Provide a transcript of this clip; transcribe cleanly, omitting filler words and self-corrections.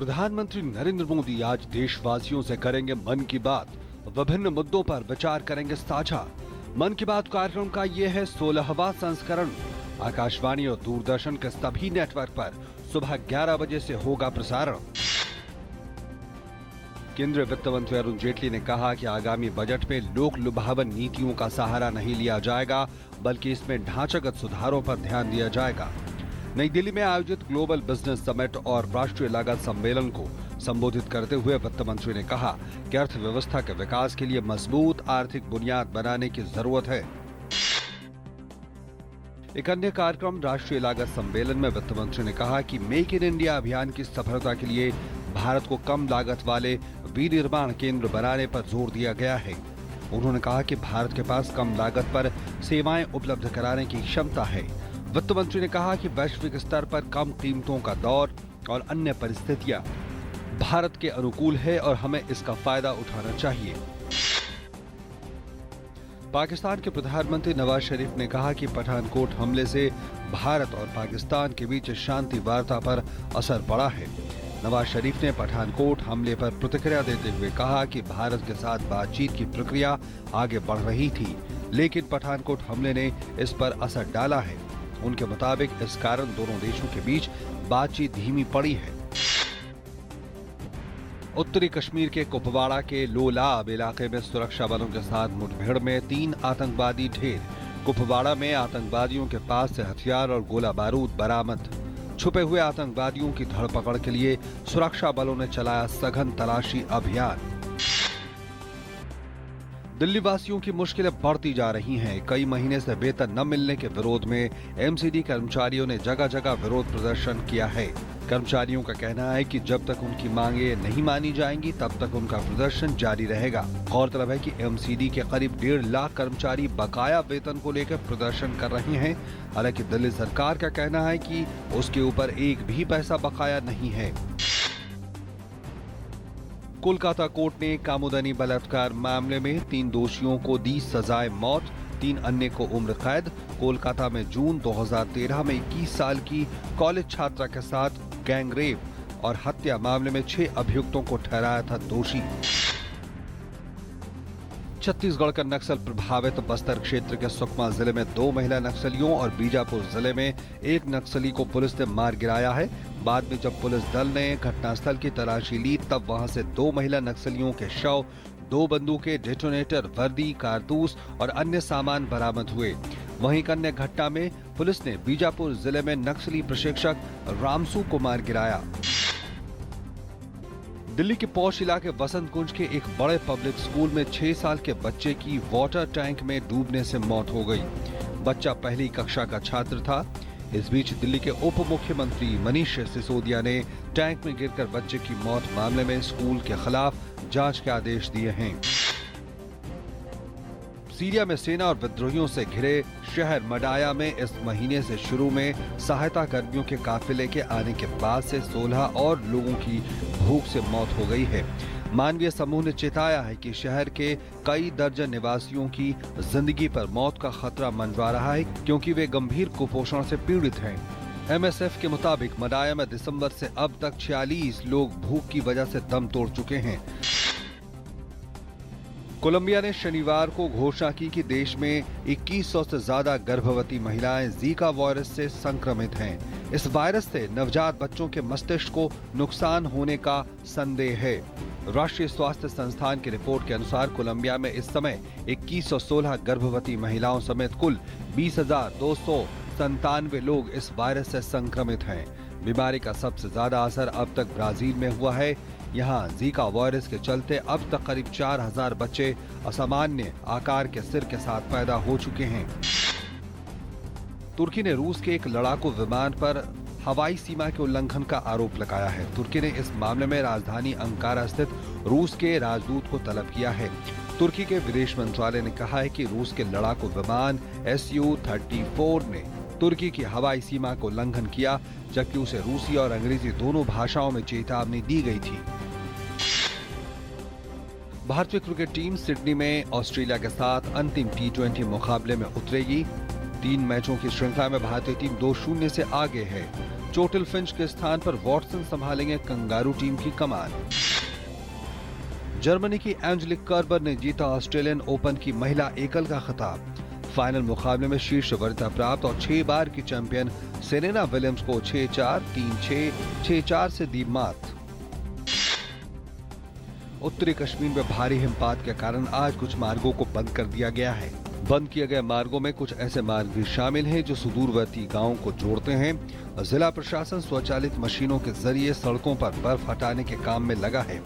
प्रधानमंत्री नरेंद्र मोदी आज देशवासियों से करेंगे मन की बात। विभिन्न मुद्दों पर विचार करेंगे साझा। मन की बात कार्यक्रम का ये है 16वां संस्करण। आकाशवाणी और दूरदर्शन के सभी नेटवर्क पर सुबह 11 बजे से होगा प्रसारण। केंद्रीय वित्त मंत्री अरुण जेटली ने कहा कि आगामी बजट में लोक लुभावन नीतियों का सहारा नहीं लिया जाएगा, बल्कि इसमें ढांचागत सुधारों पर ध्यान दिया जाएगा। नई दिल्ली में आयोजित ग्लोबल बिजनेस समिट और राष्ट्रीय लागत सम्मेलन को संबोधित करते हुए वित्त मंत्री ने कहा कि अर्थव्यवस्था के विकास के लिए मजबूत आर्थिक बुनियाद बनाने की जरूरत है। एक अन्य कार्यक्रम राष्ट्रीय लागत सम्मेलन में वित्त मंत्री ने कहा कि मेक इन इंडिया अभियान की सफलता के लिए भारत को कम लागत वाले विनिर्माण केंद्र बनाने पर जोर दिया गया है। उन्होंने कहा कि भारत के पास कम लागत पर सेवाएं उपलब्ध कराने की क्षमता है। वित्त मंत्री ने कहा कि वैश्विक स्तर पर कम कीमतों का दौर और अन्य परिस्थितियां भारत के अनुकूल है और हमें इसका फायदा उठाना चाहिए। पाकिस्तान के प्रधानमंत्री नवाज शरीफ ने कहा कि पठानकोट हमले से भारत और पाकिस्तान के बीच शांति वार्ता पर असर पड़ा है। नवाज शरीफ ने पठानकोट हमले पर प्रतिक्रिया देते हुए कहा कि भारत के साथ बातचीत की प्रक्रिया आगे बढ़ रही थी, लेकिन पठानकोट हमले ने इस पर असर डाला है। उनके मुताबिक इस कारण दोनों देशों के बीच बातचीत धीमी पड़ी है। उत्तरी कश्मीर के कुपवाड़ा के लोलाब इलाके में सुरक्षा बलों के साथ मुठभेड़ में 3 आतंकवादी ढेर। कुपवाड़ा में आतंकवादियों के पास से हथियार और गोला बारूद बरामद। छुपे हुए आतंकवादियों की धरपकड़ के लिए सुरक्षा बलों ने चलाया सघन तलाशी अभियान। दिल्ली वासियों की मुश्किलें बढ़ती जा रही हैं। कई महीने से वेतन न मिलने के विरोध में एमसीडी कर्मचारियों ने जगह जगह विरोध प्रदर्शन किया है। कर्मचारियों का कहना है कि जब तक उनकी मांगे नहीं मानी जाएंगी, तब तक उनका प्रदर्शन जारी रहेगा। गौरतलब है कि एमसीडी के करीब 1.5 लाख कर्मचारी बकाया वेतन को लेकर प्रदर्शन कर रहे हैं। हालांकि दिल्ली सरकार का कहना है कि उसके ऊपर एक भी पैसा बकाया नहीं है। कोलकाता कोर्ट ने कामुदनी बलात्कार मामले में 3 दोषियों को दी सजाए मौत, 3 अन्य को उम्र कैद। कोलकाता में जून 2013 में 21 साल की कॉलेज छात्रा के साथ गैंगरेप और हत्या मामले में 6 अभियुक्तों को ठहराया था दोषी। छत्तीसगढ़ का नक्सल प्रभावित बस्तर क्षेत्र के सुकमा जिले में 2 महिला नक्सलियों और बीजापुर जिले में 1 नक्सली को पुलिस ने मार गिराया है। बाद में जब पुलिस दल ने घटनास्थल की तलाशी ली, तब वहां से 2 महिला नक्सलियों के शव, 2 बंदूकें, डेटोनेटर, वर्दी, कारतूस और अन्य सामान बरामद हुए। वहीं एक अन्य घटना में पुलिस ने बीजापुर जिले में नक्सली प्रशिक्षक रामसू को मार गिराया। दिल्ली के पौष इलाके वसंत कुंज के एक बड़े पब्लिक स्कूल में 6 साल के बच्चे की वाटर टैंक में डूबने से मौत हो गई। बच्चा पहली कक्षा का छात्र था। इस बीच दिल्ली के उप मुख्यमंत्री मनीष सिसोदिया ने टैंक में गिरकर बच्चे की मौत मामले में स्कूल के खिलाफ जांच के आदेश दिए हैं। सीरिया में सेना और विद्रोहियों से घिरे शहर मडाया में इस महीने से शुरू में सहायता कर्मियों के काफिले के आने के बाद से 16 और लोगों की भूख से मौत हो गई है। मानवीय समूह ने चेताया है कि शहर के कई दर्जन निवासियों की जिंदगी पर मौत का खतरा मंडरा रहा है, क्योंकि वे गंभीर कुपोषण से पीड़ित हैं। एमएसएफ के मुताबिक मडाया में दिसंबर से अब तक 46 लोग भूख की वजह से दम तोड़ चुके हैं। कोलंबिया ने शनिवार को घोषणा की कि देश में 2100 से ज्यादा गर्भवती महिलाएं जीका वायरस से संक्रमित हैं। इस वायरस से नवजात बच्चों के मस्तिष्क को नुकसान होने का संदेह है। राष्ट्रीय स्वास्थ्य संस्थान की रिपोर्ट के अनुसार कोलंबिया में इस समय 2116 गर्भवती महिलाओं समेत कुल 20,297 लोग इस वायरस से संक्रमित हैं। बीमारी का सबसे ज्यादा असर अब तक ब्राजील में हुआ है। यहाँ जीका वायरस के चलते अब तक करीब 4000 बच्चे असामान्य आकार के सिर के साथ पैदा हो चुके हैं। तुर्की ने रूस के एक लड़ाकू विमान पर हवाई सीमा के उल्लंघन का आरोप लगाया है। तुर्की ने इस मामले में राजधानी अंकारा स्थित रूस के राजदूत को तलब किया है। तुर्की के विदेश मंत्रालय ने कहा है कि रूस के लड़ाकू विमान Su-34 ने तुर्की की हवाई सीमा को उल्लंघन किया, जबकि उसे रूसी और अंग्रेजी दोनों भाषाओं में चेतावनी दी गई थी। भारतीय क्रिकेट टीम सिडनी में ऑस्ट्रेलिया के साथ अंतिम T20 मुकाबले में उतरेगी। 3 मैचों की श्रृंखला में भारतीय टीम 2-0 से आगे है। चोटिल फिंच के स्थान पर वॉटसन संभालेंगे कंगारू टीम की कमान। जर्मनी की एंजेलिक कर्बर ने जीता ऑस्ट्रेलियन ओपन की महिला एकल का खिताब। फाइनल मुकाबले में शीर्ष वरीयता प्राप्त और 6 बार की चैंपियन सेरेना विलियम्स को 6-4, 3-6, 6-4 से दी मात। उत्तरी कश्मीर में भारी हिमपात के कारण आज कुछ मार्गों को बंद कर दिया गया है। बंद किए गए मार्गों में कुछ ऐसे मार्ग भी शामिल हैं जो सुदूरवर्ती गांवों को जोड़ते हैं। जिला प्रशासन स्वचालित मशीनों के जरिए सड़कों पर बर्फ हटाने के काम में लगा है।